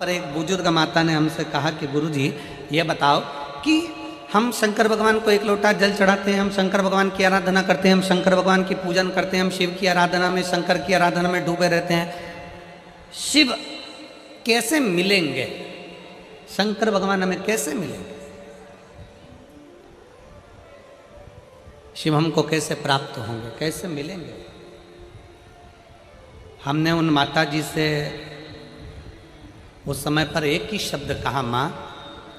पर एक बुजुर्ग माता ने हमसे कहा कि गुरुजी ये बताओ कि हम शंकर भगवान को एक लोटा जल चढ़ाते हैं, हम शंकर भगवान की आराधना करते हैं, हम शंकर भगवान की पूजन करते हैं, हम शिव की आराधना में, शंकर की आराधना में डूबे रहते हैं। शिव कैसे मिलेंगे? शंकर भगवान हमें कैसे मिलेंगे? शिव हमको कैसे प्राप्त होंगे, कैसे मिलेंगे? हमने उन माता जी से उस समय पर एक ही शब्द कहा, माँ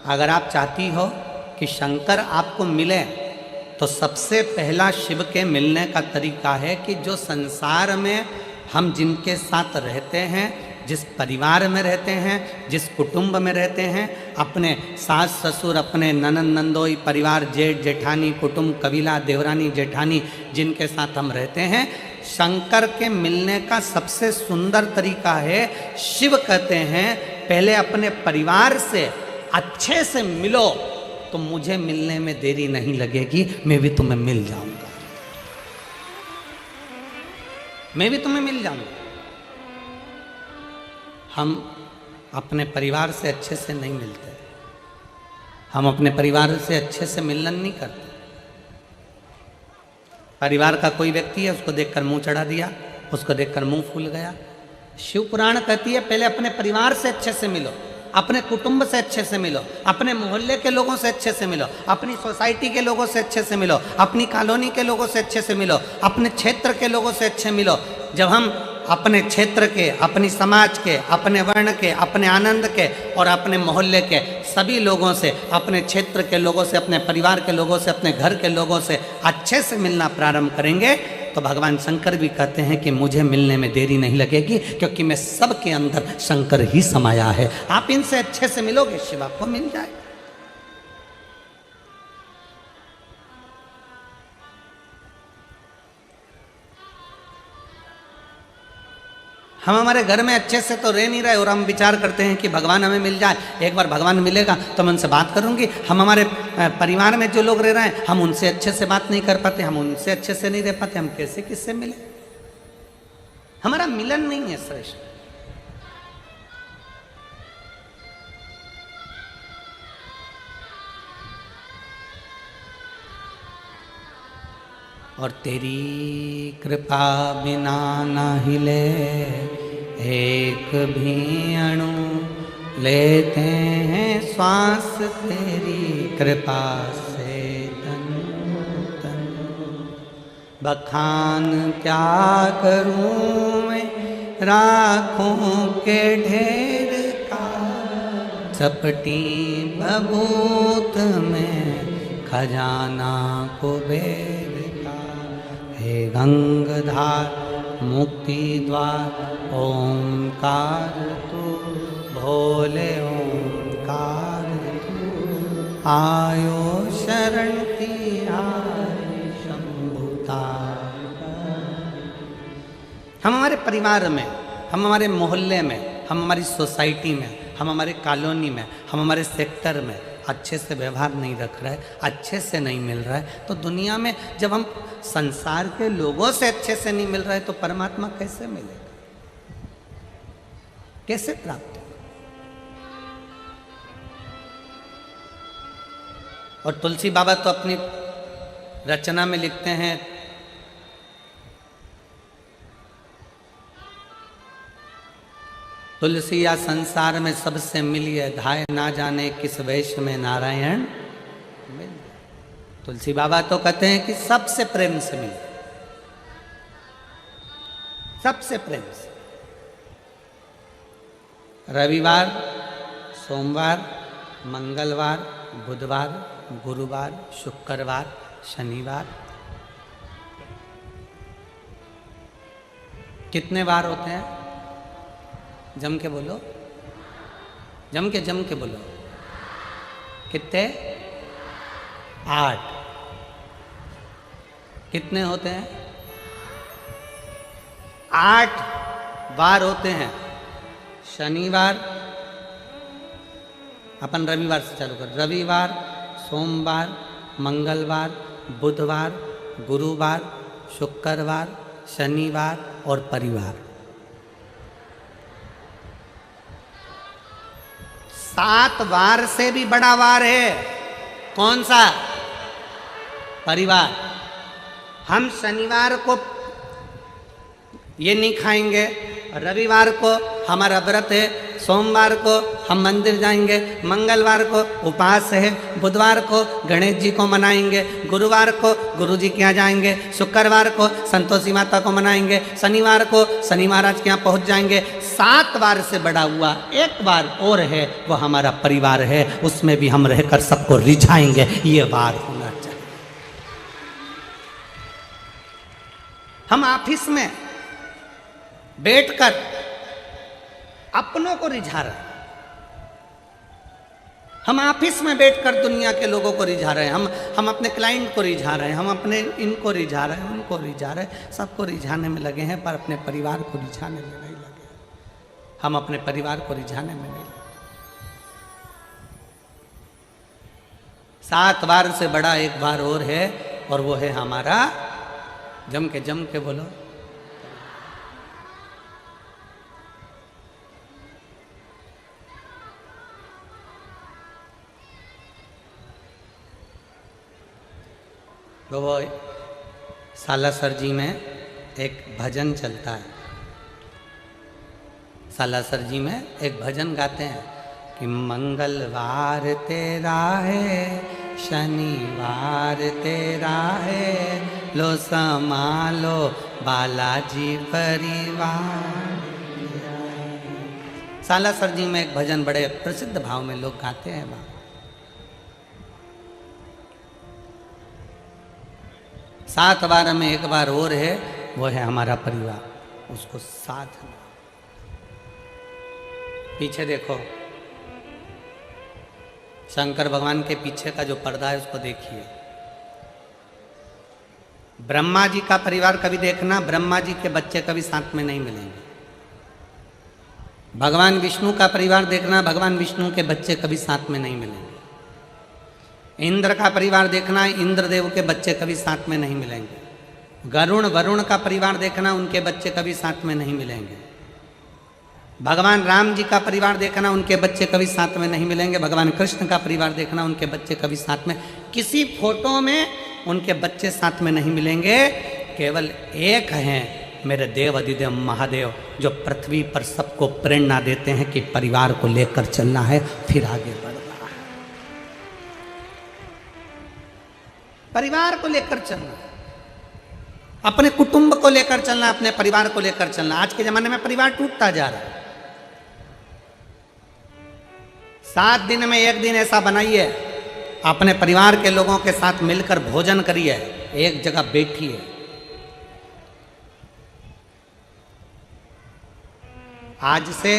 अगर आप चाहती हो कि शंकर आपको मिले तो सबसे पहला शिव के मिलने का तरीका है कि जो संसार में हम जिनके साथ रहते हैं, जिस परिवार में रहते हैं, जिस कुटुंब में रहते हैं, अपने सास ससुर, अपने ननंद नंदोई, परिवार, जेठ जेठानी, कुटुंब, कबीला, देवरानी जेठानी, जिनके साथ हम रहते हैं, शंकर के मिलने का सबसे सुंदर तरीका है, शिव कहते हैं पहले अपने परिवार से अच्छे से मिलो तो मुझे मिलने में देरी नहीं लगेगी, मैं भी तुम्हें मिल जाऊंगा, मैं भी तुम्हें मिल जाऊंगा। हम अपने परिवार से अच्छे से नहीं मिलते, हम अपने परिवार से अच्छे से मिलन नहीं करते। परिवार का कोई व्यक्ति है, उसको देखकर मुंह चढ़ा दिया, उसको देखकर मुंह फूल गया। शिव पुराण कहती है पहले अपने परिवार से अच्छे से मिलो, अपने कुटुंब से अच्छे से मिलो, अपने मोहल्ले के लोगों से अच्छे से मिलो, अपनी सोसाइटी के लोगों से अच्छे से मिलो, अपनी कॉलोनी के लोगों से अच्छे से मिलो, अपने क्षेत्र के लोगों से अच्छे मिलो। जब हम अपने क्षेत्र के, अपनी समाज के, अपने वर्ण के, अपने आनंद के और अपने मोहल्ले के सभी लोगों से, अपने क्षेत्र के लोगों से, अपने परिवार के लोगों से, अपने घर के लोगों से अच्छे से मिलना प्रारंभ करेंगे तो भगवान शंकर भी कहते हैं कि मुझे मिलने में देरी नहीं लगेगी, क्योंकि मैं सबके अंदर शंकर ही समाया है। आप इनसे अच्छे से मिलोगे, शिव आपको मिल जाएगा। हम हमारे घर में अच्छे से तो रह नहीं रहे और हम विचार करते हैं कि भगवान हमें मिल जाए, एक बार भगवान मिलेगा तो मैं उनसे बात करूंगी। हम हमारे परिवार में जो लोग रह रहे हैं, हम उनसे अच्छे से बात नहीं कर पाते, हम उनसे अच्छे से नहीं रह पाते, हम कैसे किससे मिले? हमारा मिलन नहीं है श्रेष्ठ। और तेरी कृपा बिना न हिले एक भी अणु, लेते हैं श्वास तेरी कृपा से तन तन। बखान क्या करूं मैं राखों के ढेर का, चपटी बबूत में खजाना कुबेर। हे गंगधार मुक्ति द्वार ओंकार तू, भोले ओंकार तू, आयो शरण तिहारी शंभुता। हम हमारे परिवार में, हम हमारे मोहल्ले में, हम हमारी सोसाइटी में, हम हमारे कॉलोनी में, हम हमारे सेक्टर में अच्छे से व्यवहार नहीं रख रहे, अच्छे से नहीं मिल रहा है, तो दुनिया में जब हम संसार के लोगों से अच्छे से नहीं मिल रहे तो परमात्मा कैसे मिलेगा, कैसे प्राप्त होगा? और तुलसी बाबा तो अपनी रचना में लिखते हैं, तुलसिया संसार में सबसे मिलिए, धाय ना जाने किस वेश में नारायण मिल। तुलसी बाबा तो कहते हैं कि सबसे प्रेम से मिले, सबसे प्रेम से। रविवार, सोमवार, मंगलवार, बुधवार, गुरुवार, शुक्रवार, शनिवार, कितने बार होते हैं? जम के बोलो, जम के बोलो। कितने? 8। कितने होते हैं? 8 बार होते हैं। शनिवार, अपन रविवार से चालू कर, रविवार, सोमवार, मंगलवार, बुधवार, गुरुवार, शुक्रवार, शनिवार और परिवार। 7 वार से भी बड़ा वार है। कौन सा? परिवार। हम शनिवार को ये नहीं खाएंगे, रविवार को हमारा व्रत है, सोमवार को हम मंदिर जाएंगे, मंगलवार को उपवास है, बुधवार को गणेश जी को मनाएंगे, गुरुवार को गुरु जी के यहाँ जाएंगे, शुक्रवार को संतोषी माता को मनाएंगे, शनिवार को शनि महाराज के यहाँ पहुँच जाएंगे। 7 वार से बड़ा हुआ एक वार और है, वो हमारा परिवार है, उसमें भी हम रहकर सबको रिझाएंगे। ये वार होना चाहिए। हम ऑफिस में बैठकर अपनों को रिझा रहे हैं, हम ऑफिस में बैठकर दुनिया के लोगों को रिझा रहे हैं, हम अपने क्लाइंट को रिझा रहे हैं, हम अपने इनको रिझा रहे हैं, उनको रिझा रहे हैं, सबको रिझाने में लगे हैं, पर अपने परिवार को रिझाने में नहीं लगे। हम अपने परिवार को रिझाने में नहीं लगे। 7 वार से बड़ा एक वार और है, और वो है हमारा, जम के बोलो, तो वो सालासर जी में एक भजन चलता है। सालासर जी में एक भजन गाते हैं कि मंगलवार तेरा है, शनिवार तेरा है, लो संभालो बालाजी परिवार। सालासर जी में एक भजन बड़े प्रसिद्ध भाव में लोग गाते हैं। वहाँ 7 वार में एक बार और है, वो है हमारा परिवार, उसको साथ में। पीछे देखो, शंकर भगवान के पीछे का जो पर्दा है उसको देखिए। ब्रह्मा जी का परिवार कभी देखना, ब्रह्मा जी के बच्चे कभी साथ में नहीं मिलेंगे। भगवान विष्णु का परिवार देखना, भगवान विष्णु के बच्चे कभी साथ में नहीं मिलेंगे। इंद्र का परिवार देखना, इंद्रदेव के बच्चे कभी साथ में नहीं मिलेंगे। वरुण का परिवार देखना, उनके बच्चे कभी साथ में नहीं मिलेंगे। भगवान राम जी का परिवार देखना, उनके बच्चे कभी साथ में नहीं मिलेंगे। भगवान कृष्ण का परिवार देखना, उनके बच्चे कभी साथ में, किसी फोटो में उनके बच्चे साथ में नहीं मिलेंगे। केवल एक हैं मेरे देव अधिदेव महादेव, जो पृथ्वी पर सबको प्रेरणा देते हैं कि परिवार को लेकर चलना है, फिर आगे बढ़ना है। परिवार को लेकर चलना, अपने कुटुंब को लेकर चलना, अपने परिवार को लेकर चलना। आज के जमाने में परिवार टूटता जा रहा है। 7 दिन में एक दिन ऐसा बनाइए, अपने परिवार के लोगों के साथ मिलकर भोजन करिए, एक जगह बैठिए। आज से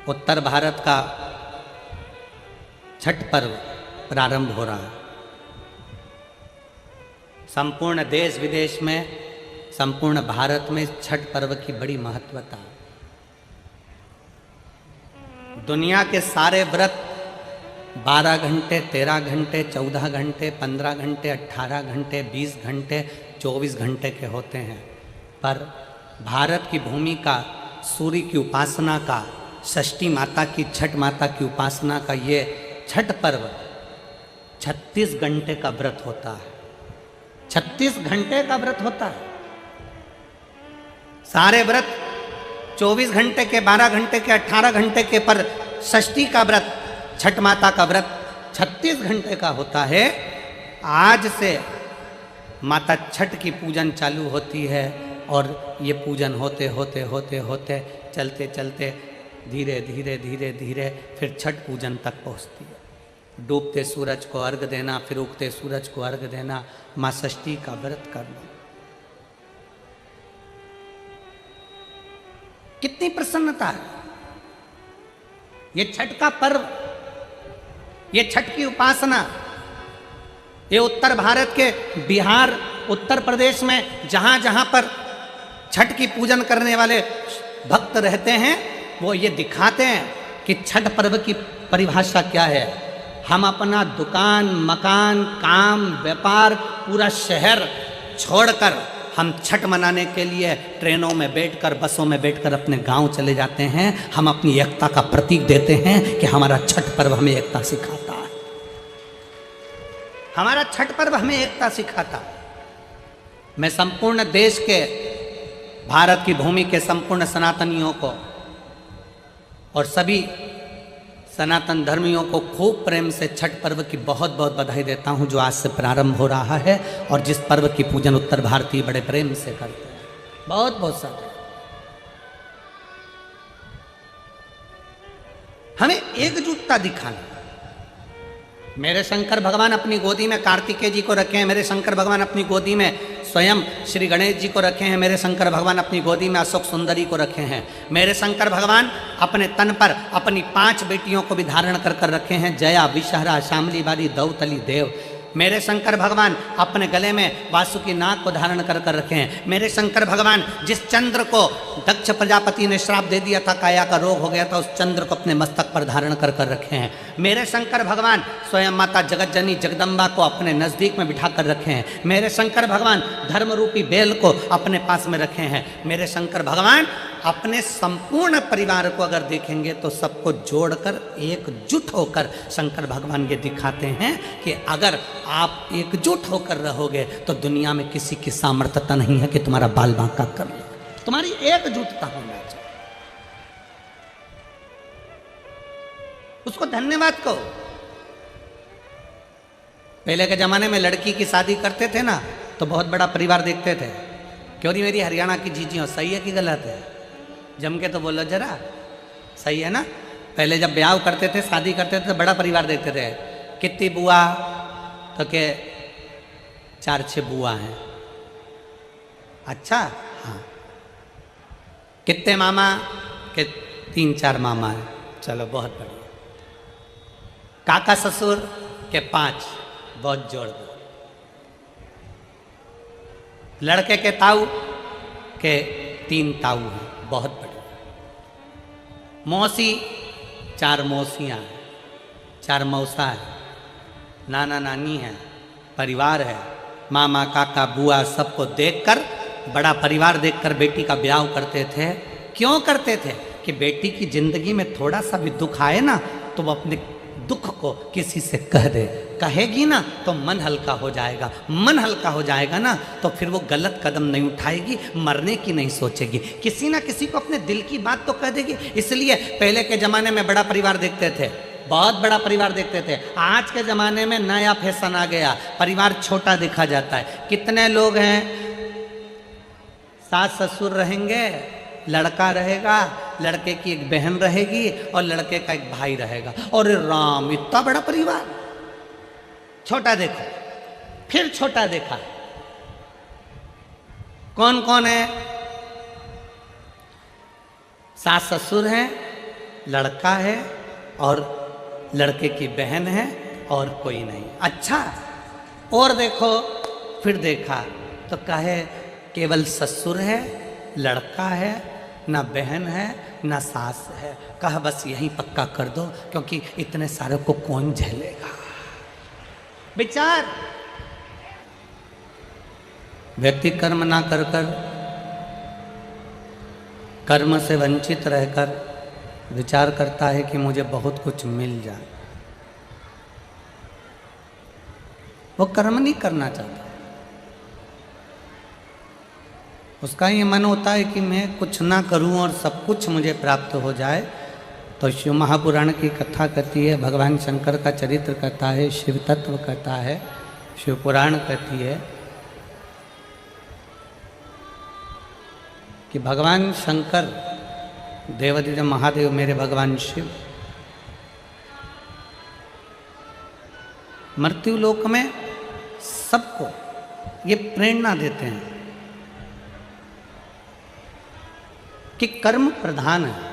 उत्तर भारत का छठ पर्व प्रारंभ हो रहा है। संपूर्ण देश विदेश में, संपूर्ण भारत में छठ पर्व की बड़ी महत्वता है। दुनिया के सारे व्रत 12 घंटे, 13 घंटे, 14 घंटे, 15 घंटे, 18 घंटे, 20 घंटे, 24 घंटे के होते हैं, पर भारत की भूमि का, सूर्य की उपासना का, षष्ठी माता की, छठ माता की उपासना का ये छठ पर्व 36 घंटे का व्रत होता है। 36 घंटे का व्रत होता है। सारे व्रत 24 घंटे के, 12 घंटे के, 18 घंटे के, पर षष्ठी का व्रत, छठ माता का व्रत 36 घंटे का होता है। आज से माता छठ की पूजन चालू होती है, और ये पूजन होते होते होते होते चलते चलते धीरे धीरे धीरे धीरे फिर छठ पूजन तक पहुँचती है। डूबते सूरज को अर्घ देना, फिर उगते सूरज को अर्घ देना, माँ षष्ठी का व्रत करना। कितनी प्रसन्नता है। ये छठ का पर्व, ये छठ की उपासना, ये उत्तर भारत के बिहार, उत्तर प्रदेश में जहाँ जहाँ पर छठ की पूजन करने वाले भक्त रहते हैं, वो ये दिखाते हैं कि छठ पर्व की परिभाषा क्या है। हम अपना दुकान, मकान, काम, व्यापार, पूरा शहर छोड़कर हम छठ मनाने के लिए ट्रेनों में बैठकर, बसों में बैठकर अपने गांव चले जाते हैं। हम अपनी एकता का प्रतीक देते हैं कि हमारा छठ पर्व हमें एकता सिखाता है। हमारा छठ पर्व हमें एकता सिखाता। मैं संपूर्ण देश के, भारत की भूमि के संपूर्ण सनातनियों को और सभी सनातन धर्मियों को खूब प्रेम से छठ पर्व की बहुत बहुत बधाई देता हूं, जो आज से प्रारंभ हो रहा है और जिस पर्व की पूजन उत्तर भारतीय बड़े प्रेम से करते हैं। बहुत बहुत सारे हमें एकजुटता दिखाना। मेरे शंकर भगवान अपनी गोदी में कार्तिकेय जी को रखे हैं, मेरे शंकर भगवान अपनी गोदी में स्वयं श्री गणेश जी को रखे हैं, मेरे शंकर भगवान अपनी गोदी में अशोक सुंदरी को रखे हैं, मेरे शंकर भगवान अपने तन पर अपनी 5 बेटियों को भी धारण कर कर रखे हैं, जया, विषहरा, शामली बारी, दौतली, देव। मेरे शंकर भगवान अपने गले में वासुकी नाग को धारण कर कर रखे हैं। मेरे शंकर भगवान जिस चंद्र को दक्ष प्रजापति ने श्राप दे दिया था, काया का रोग हो गया था, उस चंद्र को अपने मस्तक पर धारण कर कर रखे हैं। मेरे शंकर भगवान स्वयं माता जगतजननी जगदम्बा को अपने नज़दीक में बिठा कर रखे हैं। मेरे शंकर भगवान धर्म रूपी बेल को अपने पास में रखे हैं। मेरे शंकर भगवान अपने संपूर्ण परिवार को अगर देखेंगे तो सबको जोड़कर एकजुट होकर शंकर भगवान ये दिखाते हैं कि अगर आप एकजुट होकर रहोगे तो दुनिया में किसी की सामर्थ्यता नहीं है कि तुम्हारा बाल बांका कर ले। तुम्हारी एकजुटता होना चाहिए। उसको धन्यवाद कहो। पहले के जमाने में लड़की की शादी करते थे ना तो बहुत बड़ा परिवार देखते थे। क्यों नहीं मेरी हरियाणा की जीजियों, सही है कि गलत है? जम के तो बोलो जरा, सही है ना? पहले जब ब्याह करते थे, शादी करते थे तो बड़ा परिवार देखते थे। कितनी बुआ? तो के 4-6 बुआ हैं। अच्छा, हाँ। कितने मामा? के 3-4 मामा हैं। चलो बहुत बढ़िया। काका ससुर के 5, बहुत जोड़ दो। लड़के के ताऊ के 3 ताऊ हैं, बहुत बढ़िया। मौसी 4 मौसियाँ हैं, 4 मौसा हैं, नाना नानी हैं, परिवार है, मामा काका बुआ सबको देखकर, बड़ा परिवार देखकर बेटी का ब्याह करते थे। क्यों करते थे? कि बेटी की जिंदगी में थोड़ा सा भी दुख आए ना तो वो अपने दुख को किसी से कह दे। कहेगी ना तो मन हल्का हो जाएगा। मन हल्का हो जाएगा ना तो फिर वो गलत कदम नहीं उठाएगी, मरने की नहीं सोचेगी, किसी ना किसी को अपने दिल की बात तो कह देगी। इसलिए पहले के ज़माने में बड़ा परिवार देखते थे, बहुत बड़ा परिवार देखते थे। आज के ज़माने में नया फैशन आ गया, परिवार छोटा देखा जाता है। कितने लोग हैं? सास ससुर रहेंगे, लड़का रहेगा, लड़के की एक बहन रहेगी और लड़के का एक भाई रहेगा। और राम, इतना बड़ा परिवार। छोटा देखो, फिर छोटा देखा। कौन कौन है? सास ससुर हैं, लड़का है और लड़के की बहन है और कोई नहीं। अच्छा, और देखो, फिर देखा तो कहे केवल ससुर है, लड़का है, ना बहन है, ना सास है। कहा बस यहीं पक्का कर दो, क्योंकि इतने सारे को कौन झेलेगा। विचार, व्यक्ति कर्म ना कर कर, कर्म से वंचित रहकर विचार करता है कि मुझे बहुत कुछ मिल जाए। वो कर्म नहीं करना चाहता। उसका ये मन होता है कि मैं कुछ ना करूं और सब कुछ मुझे प्राप्त हो जाए। तो शिव महापुराण की कथा कहती है, भगवान शंकर का चरित्र कहता है, शिव तत्व कहता है, शिव पुराण कहती है कि भगवान शंकर, देवादिदेव महादेव, मेरे भगवान शिव मृत्यु लोक में सबको ये प्रेरणा देते हैं कि कर्म प्रधान है।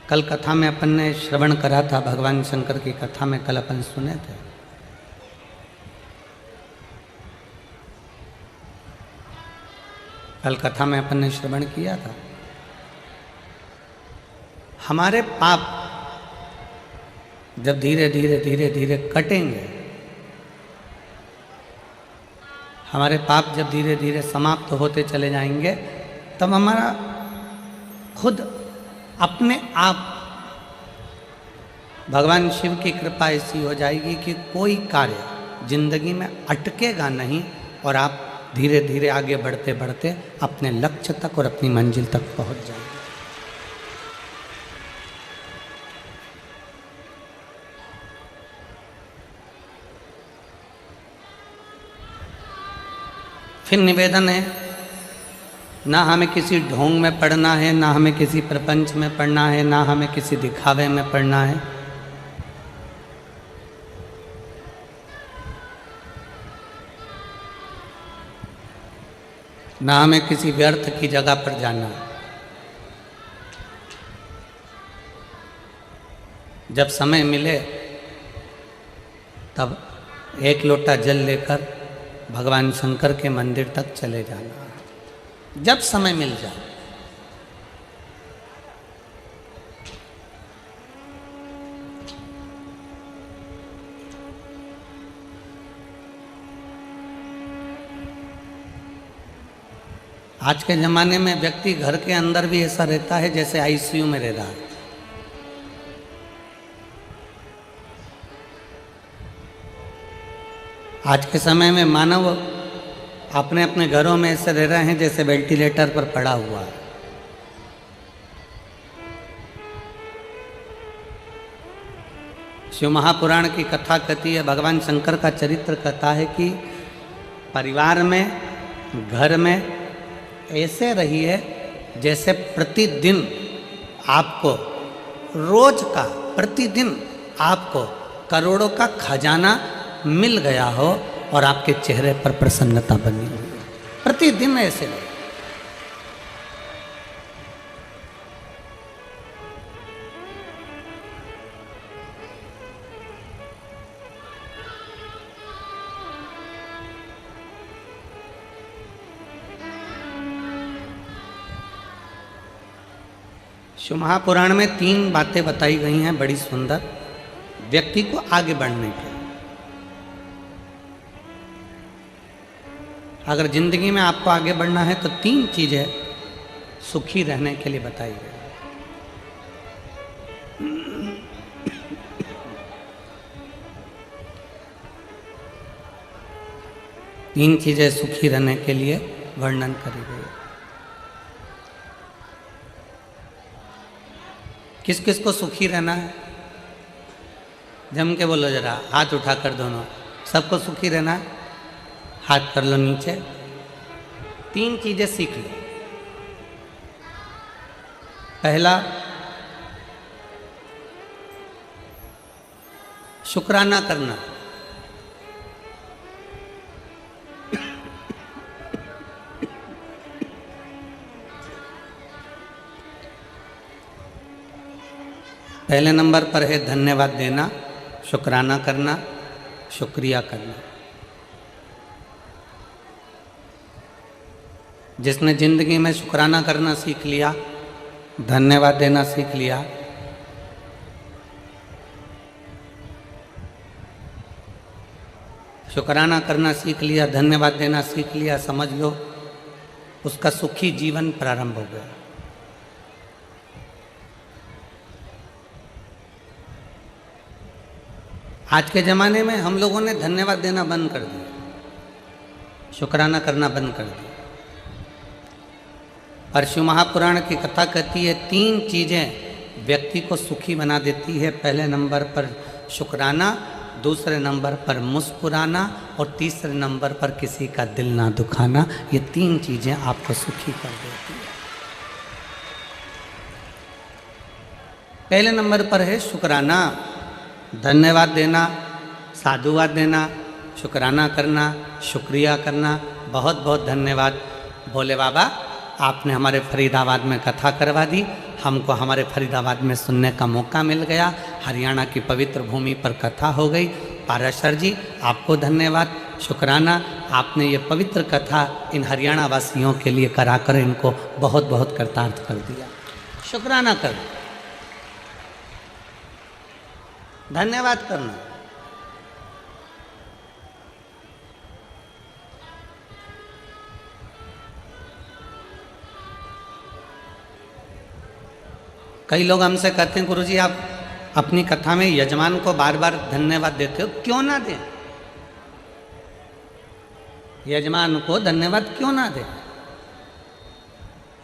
कल कथा में अपन ने श्रवण करा था, भगवान शंकर की कथा में कल अपन सुने थे। कल कथा में अपन ने श्रवण किया था। हमारे पाप जब धीरे धीरे धीरे धीरे कटेंगे, हमारे पाप जब धीरे धीरे समाप्त होते चले जाएंगे, तब हमारा खुद अपने आप भगवान शिव की कृपा ऐसी हो जाएगी कि कोई कार्य जिंदगी में अटकेगा नहीं और आप धीरे धीरे आगे बढ़ते बढ़ते अपने लक्ष्य तक और अपनी मंजिल तक पहुंच जाएंगे। फिर निवेदन है, ना हमें किसी ढोंग में पढ़ना है, ना हमें किसी प्रपंच में पढ़ना है, ना हमें किसी दिखावे में पढ़ना है। ना हमें किसी व्यर्थ की जगह पर जाना है। जब समय मिले तब एक लोटा जल लेकर भगवान शंकर के मंदिर तक चले जाना, जब समय मिल जाए। आज के ज़माने में व्यक्ति घर के अंदर भी ऐसा रहता है जैसे आईसीयू में रह रहा है। आज के समय में मानव अपने अपने घरों में ऐसे रह रहे हैं जैसे वेंटिलेटर पर पड़ा हुआ है। शिव महापुराण की कथा कहती है, भगवान शंकर का चरित्र कहता है कि परिवार में, घर में ऐसे रहिए जैसे प्रतिदिन आपको, रोज का प्रतिदिन आपको करोड़ों का खजाना मिल गया हो और आपके चेहरे पर प्रसन्नता बनी हुई हो। प्रतिदिन ऐसे रहिए। शिव महापुराण में 3 बातें बताई गई हैं बड़ी सुंदर, व्यक्ति को आगे बढ़ने के। अगर जिंदगी में आपको आगे बढ़ना है तो 3 चीजें सुखी रहने के लिए बताई गई। तीन चीजें सुखी रहने के लिए वर्णन करी गई। किस किस को सुखी रहना है? जम के बोलो जरा, हाथ उठा कर दोनों। सबको सुखी रहना है? हाथ कर लो नीचे। 3 चीजें सीख लो। पहला, शुक्राना करना। पहले नंबर पर है धन्यवाद देना, शुक्राना करना, शुक्रिया करना। जिसने जिंदगी में शुक्राना करना सीख लिया, धन्यवाद देना सीख लिया, शुक्राना करना सीख लिया, धन्यवाद देना सीख लिया, समझ लो उसका सुखी जीवन प्रारंभ हो गया। आज के ज़माने में हम लोगों ने धन्यवाद देना बंद कर दिया, शुक्राना करना बंद कर दिया। पर शिव महापुराण की कथा कहती है 3 चीज़ें व्यक्ति को सुखी बना देती है। पहले नंबर पर शुक्राना, दूसरे नंबर पर मुस्कुराना और तीसरे नंबर पर किसी का दिल ना दुखाना। ये 3 चीज़ें आपको सुखी कर देती है। पहले नंबर पर है शुक्राना, धन्यवाद देना, साधुवाद देना, शुक्राना करना, शुक्रिया करना। बहुत बहुत धन्यवाद भोले बाबा, आपने हमारे फरीदाबाद में कथा करवा दी, हमको हमारे फरीदाबाद में सुनने का मौका मिल गया। हरियाणा की पवित्र भूमि पर कथा हो गई। पाराशर जी आपको धन्यवाद, शुक्राना, आपने ये पवित्र कथा इन हरियाणा वासियों के लिए कराकर इनको बहुत बहुत कृतार्थ कर दिया। शुक्राना कर। धन्यवाद करना। कई लोग हमसे कहते हैं गुरुजी आप अपनी कथा में यजमान को बार बार धन्यवाद देते हो, क्यों ना दें? यजमान को धन्यवाद क्यों ना दें?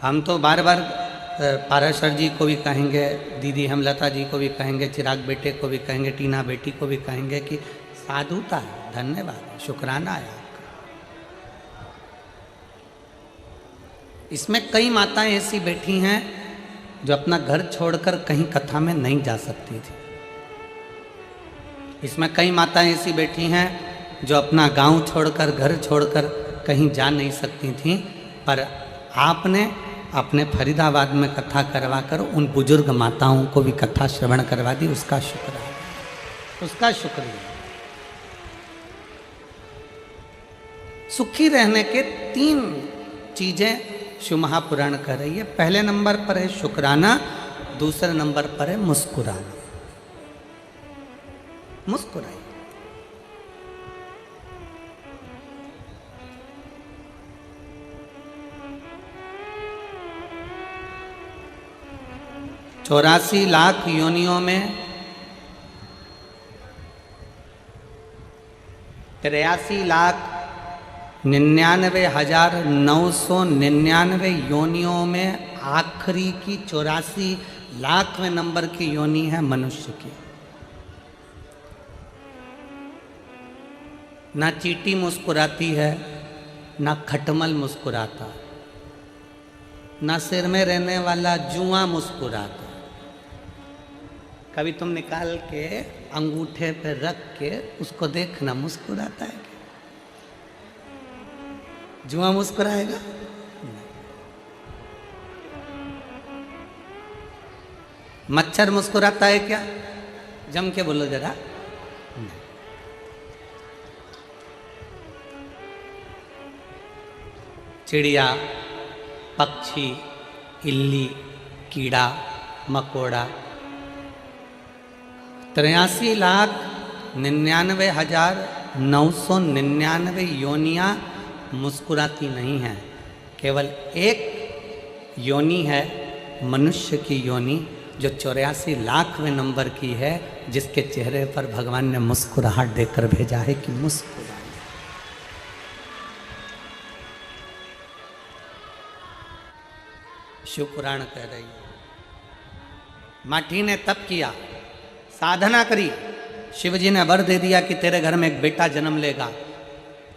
हम तो बार बार पाराशर जी को भी कहेंगे, दीदी हेमलता जी को भी कहेंगे, चिराग बेटे को भी कहेंगे, टीना बेटी को भी कहेंगे कि साधुता है, धन्यवाद है, शुक्राना है आपका। इसमें कई माताएं ऐसी बैठी हैं जो अपना घर छोड़कर कहीं कथा में नहीं जा सकती थी। इसमें कई माताएं ऐसी बैठी हैं जो अपना गांव छोड़कर, घर छोड़कर कहीं जा नहीं सकती थी, पर आपने अपने फरीदाबाद में कथा करवाकर उन बुजुर्ग माताओं को भी कथा श्रवण करवा दी। उसका शुक्र है, उसका शुक्रिया। सुखी रहने के 3 चीजें शिव महापुराण कह रही है। पहले नंबर पर है शुक्राना, दूसरे नंबर पर है मुस्कुराना। मुस्कुराइए। चौरासी लाख योनियों में 83,99,999 योनियों में आखिरी की 84 लाखवें नंबर की योनि है मनुष्य की। ना चींटी मुस्कुराती है, ना खटमल मुस्कुराता, ना सिर में रहने वाला जुआ मुस्कुराता। कभी तुम निकाल के अंगूठे पे रख के उसको देखना, मुस्कुराता है क्या? जुआ मुस्कुराएगा? मच्छर मुस्कुराता है क्या? जम के बोलो जरा। चिड़िया, पक्षी, इल्ली, कीड़ा मकोड़ा 83,99,999 योनियां मुस्कुराती नहीं हैं। केवल एक योनि है मनुष्य की योनि, जो 84 लाखवें नंबर की है, जिसके चेहरे पर भगवान ने मुस्कुराहट देकर भेजा है कि मुस्कुरा। शिव पुराण कह रही है, माठी ने तप किया, साधना करी, शिव जी ने वर दे दिया कि तेरे घर में एक बेटा जन्म लेगा।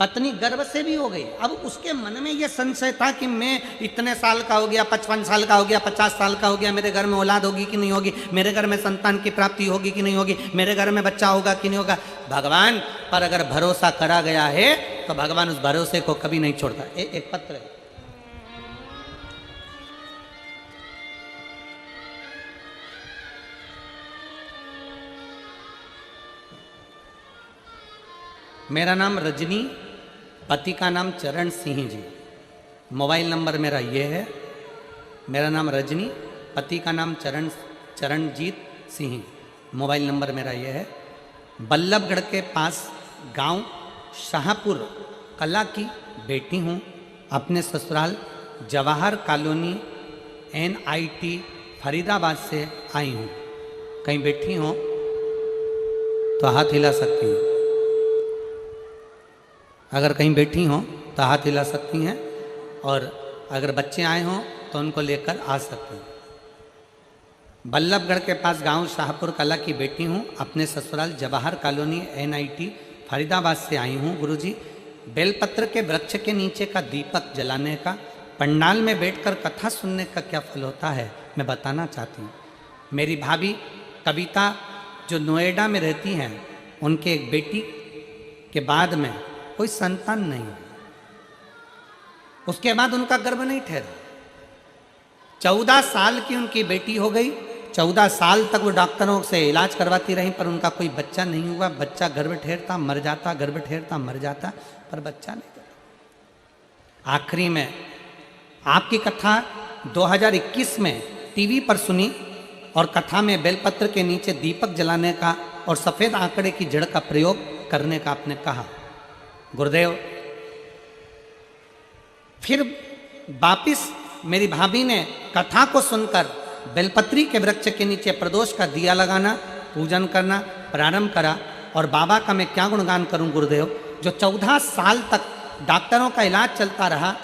पत्नी गर्भ से भी हो गई। अब उसके मन में यह संशय था कि मैं इतने साल का हो गया, 55 साल का हो गया, 50 साल का हो गया, मेरे घर में औलाद होगी कि नहीं होगी, मेरे घर में संतान की प्राप्ति होगी कि नहीं होगी, मेरे घर में बच्चा होगा कि नहीं होगा। भगवान पर अगर भरोसा करा गया है तो भगवान उस भरोसे को कभी नहीं छोड़ता। एक पत्र है, मेरा नाम रजनी, पति का नाम चरण सिंह जी। मोबाइल नंबर मेरा ये है। मेरा नाम रजनी, पति का नाम चरणजीत सिंह। मोबाइल नंबर मेरा ये है। बल्लभगढ़ के पास गांव शाहपुर कला की बेटी हूँ। अपने ससुराल जवाहर कॉलोनी NIT फरीदाबाद से आई हूँ। कहीं बैठी हो तो हाथ हिला सकती हैं। अगर कहीं बैठी हों तो हाथ हिला सकती हैं, और अगर बच्चे आए हों तो उनको लेकर आ सकते हैं। बल्लभगढ़ के पास गांव शाहपुर कला की बेटी हूँ। अपने ससुराल जवाहर कॉलोनी NIT फरीदाबाद से आई हूँ। गुरुजी, बेलपत्र के वृक्ष के नीचे का दीपक जलाने का, पंडाल में बैठकर कथा सुनने का क्या फल होता है, मैं बताना चाहती हूँ। मेरी भाभी कविता जो नोएडा में रहती हैं, उनके एक बेटी के बाद में कोई संतान नहीं, उसके बाद उनका गर्भ नहीं ठहरा। 14 साल की उनकी बेटी हो गई। 14 साल तक वो डॉक्टरों से इलाज करवाती रही, पर उनका कोई बच्चा नहीं हुआ। बच्चा गर्भ ठहरता मर जाता, गर्भ ठहरता मर जाता, पर बच्चा नहीं था। आखिरी में आपकी कथा 2021 में टीवी पर सुनी, और कथा में बेलपत्र के नीचे दीपक जलाने का और सफेद आंकड़े की जड़ का प्रयोग करने का आपने कहा। गुरुदेव फिर वापिस मेरी भाभी ने कथा को सुनकर बेलपत्री के वृक्ष के नीचे प्रदोष का दिया लगाना, पूजन करना प्रारंभ करा। और बाबा का मैं क्या गुणगान करूं गुरुदेव, जो 14 साल तक डॉक्टरों का इलाज चलता रहा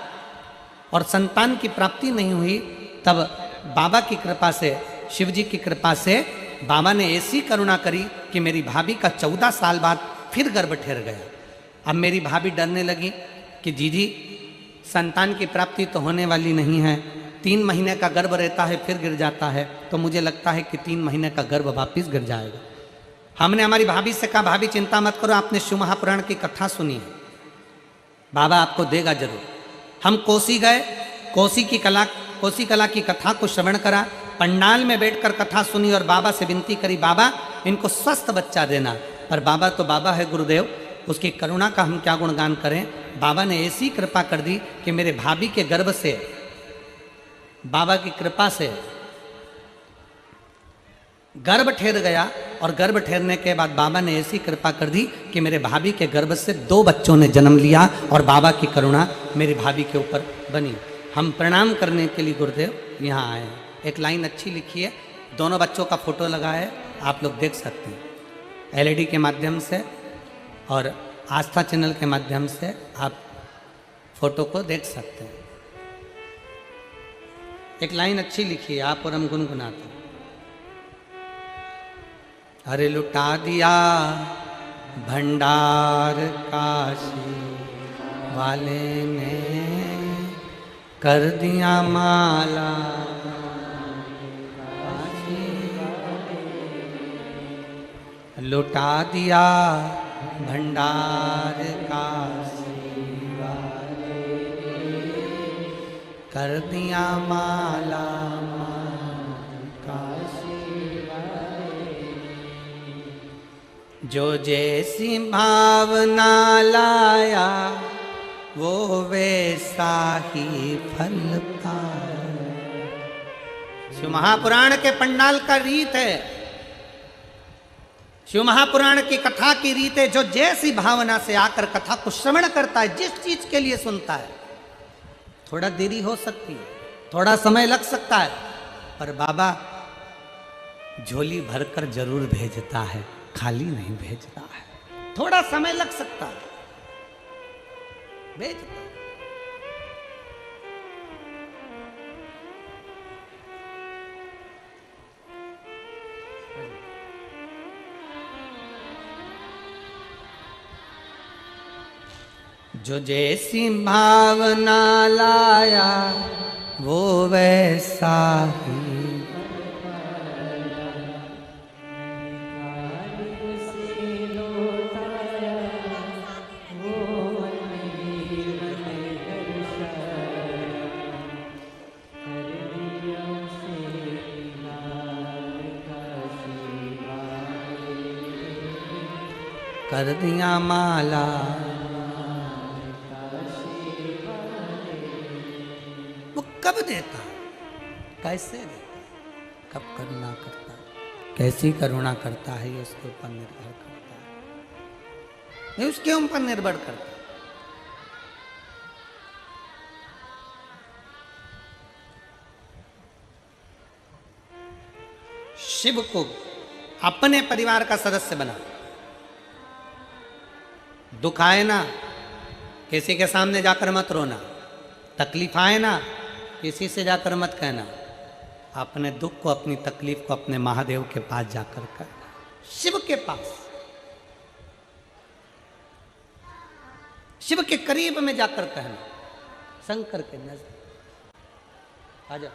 और संतान की प्राप्ति नहीं हुई, तब बाबा की कृपा से, शिव जी की कृपा से बाबा ने ऐसी करुणा करी कि मेरी भाभी का 14 साल बाद फिर गर्भ ठहर गया। अब मेरी भाभी डरने लगी कि जीजी संतान की प्राप्ति तो होने वाली नहीं है, 3 महीने का गर्भ रहता है फिर गिर जाता है, तो मुझे लगता है कि 3 महीने का गर्भ वापिस गिर जाएगा। हमने हमारी भाभी से कहा, भाभी चिंता मत करो, आपने शिव महापुराण की कथा सुनी है, बाबा आपको देगा जरूर। हम कोसी गए, कोसी कला की कथा को श्रवण करा, पंडाल में बैठकर कथा सुनी और बाबा से विनती करी, बाबा इनको स्वस्थ बच्चा देना। पर बाबा तो बाबा है गुरुदेव, उसकी करुणा का हम क्या गुणगान करें। बाबा ने ऐसी कृपा कर दी कि मेरे भाभी के गर्भ से, बाबा की कृपा से गर्भ ठहर गया। और गर्भ ठहरने के बाद बाबा ने ऐसी कृपा कर दी कि मेरे भाभी के गर्भ से 2 बच्चों ने जन्म लिया और बाबा की करुणा मेरी भाभी के ऊपर बनी। हम प्रणाम करने के लिए गुरुदेव यहाँ आए हैं। एक लाइन अच्छी लिखी है, दोनों बच्चों का फोटो लगा है, आप लोग देख सकते हैं LED के माध्यम से और आस्था चैनल के माध्यम से आप फोटो को देख सकते हैं। एक लाइन अच्छी लिखी है, आप और हम गुनगुनाते हैं। अरे लुटा दिया भंडार काशी वाले ने, कर दिया माला लुटा दिया भंडार काशी वाले, कर दिया माला काशी वाले। जो जैसी भावना लाया वो वैसा ही फल पाया। शिव महापुराण के पंडाल का रीत है, शिव महापुराण की कथा की रीत है। जो जैसी भावना से आकर कथा को श्रवण करता है, जिस चीज के लिए सुनता है, थोड़ा देरी हो सकती है, थोड़ा समय लग सकता है, पर बाबा झोली भरकर जरूर भेजता है, खाली नहीं भेजता है। थोड़ा समय लग सकता है, भेजता है। जो जैसी भावना लाया वो वैसा ही, कर दिया माला। वो कब देता है, कैसे देता है, कब करुणा करता है, कैसी करुणा करता है, ये उसके ऊपर निर्भर करता है, ये उसके ऊपर निर्भर करता है। शिव को अपने परिवार का सदस्य बना, दुख आए ना किसी के सामने जाकर मत रोना, तकलीफ आए ना किसी से जाकर मत कहना, अपने दुख को, अपनी तकलीफ को अपने महादेव के पास जाकर कहना, शिव के पास, शिव के करीब में जाकर कहना, शंकर के नजदीक। आजा।